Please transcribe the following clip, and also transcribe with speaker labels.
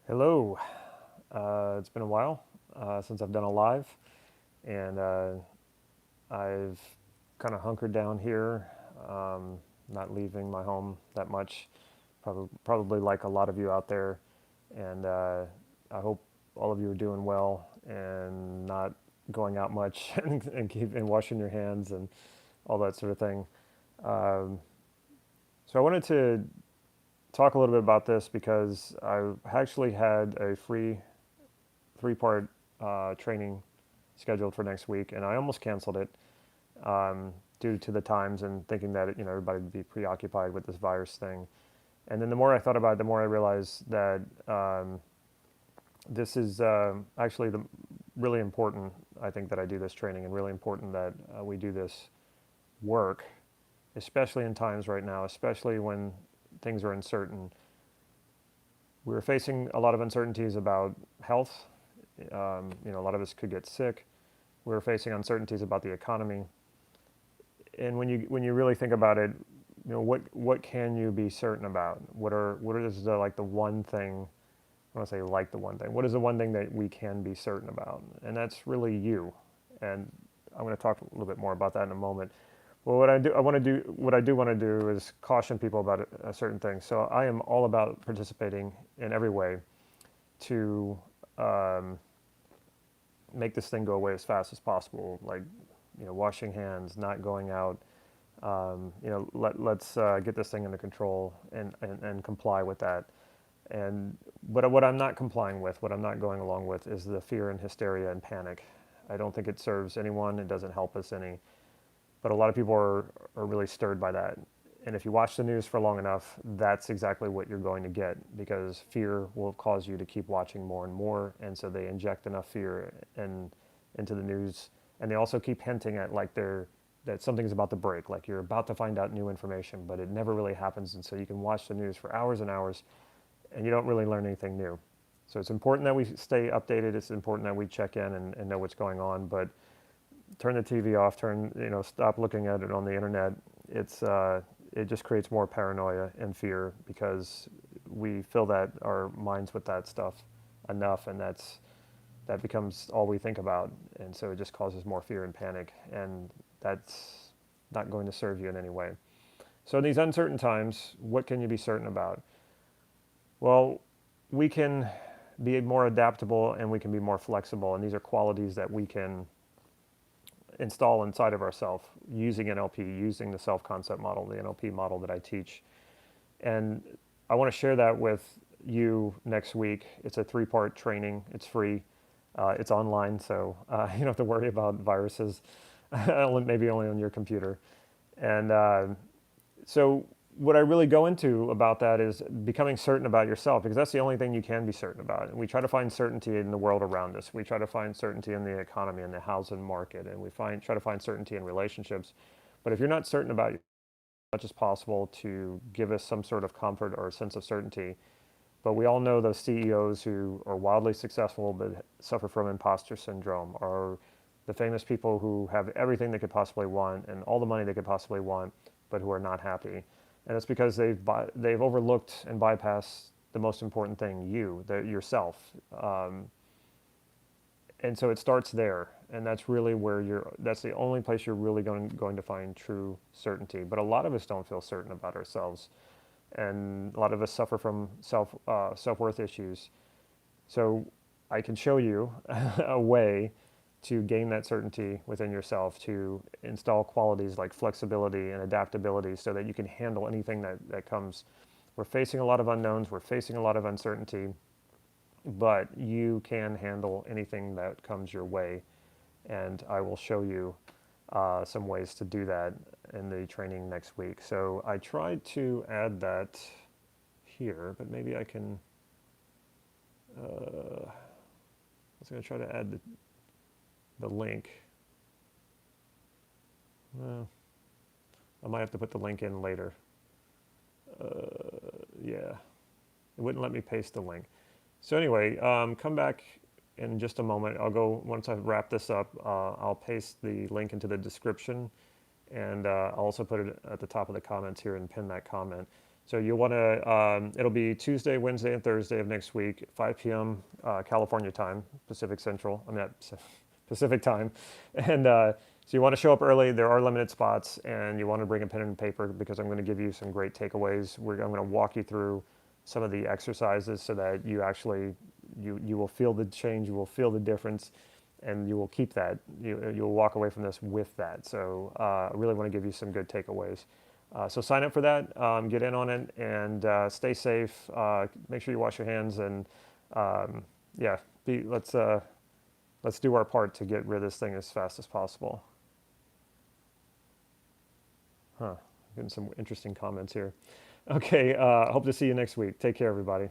Speaker 1: Hello. It's been a while since I've done a live, and I've kind of hunkered down here, not leaving my home that much, probably like a lot of you out there. And I hope all of you are doing well and not going out much and washing your hands and all that sort of thing. Um, so I wanted to talk a little bit about this because I actually had a free three-part training scheduled for next week, and I almost canceled it due to the times and thinking that everybody would be preoccupied with this virus thing. And then the more I thought about it, the more I realized that this is actually really important. I think that I do this training, and really important that we do this work, especially in times right now, especially when things are uncertain. We're facing a lot of uncertainties about health. A lot of us could get sick. We're facing uncertainties about the economy. And when you really think about it, what can you be certain about? What is the one thing? I want to say like the one thing. What is the one thing that we can be certain about? And that's really you. And I'm going to talk a little bit more about that in a moment. Well, what I do want to do is caution people about a certain thing. So I am all about participating in every way to um, make this thing go away as fast as possible. Like, washing hands, not going out. Let's get this thing under control and comply with that. And what I'm not complying with, what I'm not going along with, is the fear and hysteria and panic. I don't think it serves anyone. It doesn't help us any. But a lot of people are really stirred by that. And if you watch the news for long enough, that's exactly what you're going to get, because fear will cause you to keep watching more and more. And so they inject enough fear into the news. And they also keep hinting at that something's about to break, like you're about to find out new information, but it never really happens. And so you can watch the news for hours and hours and you don't really learn anything new. So it's important that we stay updated. It's important that we check in and know what's going on, but turn the TV off, stop looking at it on the internet. It just creates more paranoia and fear because we fill our minds with that stuff enough, and that becomes all we think about, and so it just causes more fear and panic, and that's not going to serve you in any way. So in these uncertain times, what can you be certain about? Well, we can be more adaptable and we can be more flexible, and these are qualities that we can install inside of ourselves using NLP, using the self-concept model, the NLP model that I teach. And I want to share that with you next week. It's a three-part training. It's free. It's online, so you don't have to worry about viruses, maybe only on your computer. And so what I really go into about that is becoming certain about yourself, because that's the only thing you can be certain about. And we try to find certainty in the world around us. We try to find certainty in the economy and the housing market, and try to find certainty in relationships. But if you're not certain about yourself as much as possible to give us some sort of comfort or a sense of certainty, but we all know those CEOs who are wildly successful but suffer from imposter syndrome, or the famous people who have everything they could possibly want and all the money they could possibly want, but who are not happy. And it's because they've overlooked and bypassed the most important thing, yourself. And so it starts there, and that's really that's the only place you're really going to find true certainty. But a lot of us don't feel certain about ourselves, and a lot of us suffer from self-worth issues. So I can show you a way to gain that certainty within yourself, to install qualities like flexibility and adaptability so that you can handle anything that comes. We're facing a lot of unknowns, we're facing a lot of uncertainty, but you can handle anything that comes your way. And I will show you some ways to do that in the training next week. So I tried to add that here, but maybe I can. I was going to try to add the link. Uh, I might have to put the link in later. Yeah, it wouldn't let me paste the link. So anyway, come back in just a moment. Once I wrap this up, I'll paste the link into the description, and I'll also put it at the top of the comments here and pin that comment. So you'll want to, it'll be Tuesday, Wednesday, and Thursday of next week, 5 p.m. California time, Pacific Central. I mean, Pacific time. And so you want to show up early. There are limited spots, and you want to bring a pen and paper because I'm going to give you some great takeaways. I'm going to walk you through some of the exercises so that you actually, you will feel the change, you will feel the difference, and you will keep that. You'll walk away from this with that. So I really want to give you some good takeaways. So sign up for that, get in on it, and stay safe. Make sure you wash your hands, and yeah, let's do our part to get rid of this thing as fast as possible. Huh? Getting some interesting comments here. Okay, hope to see you next week. Take care, everybody.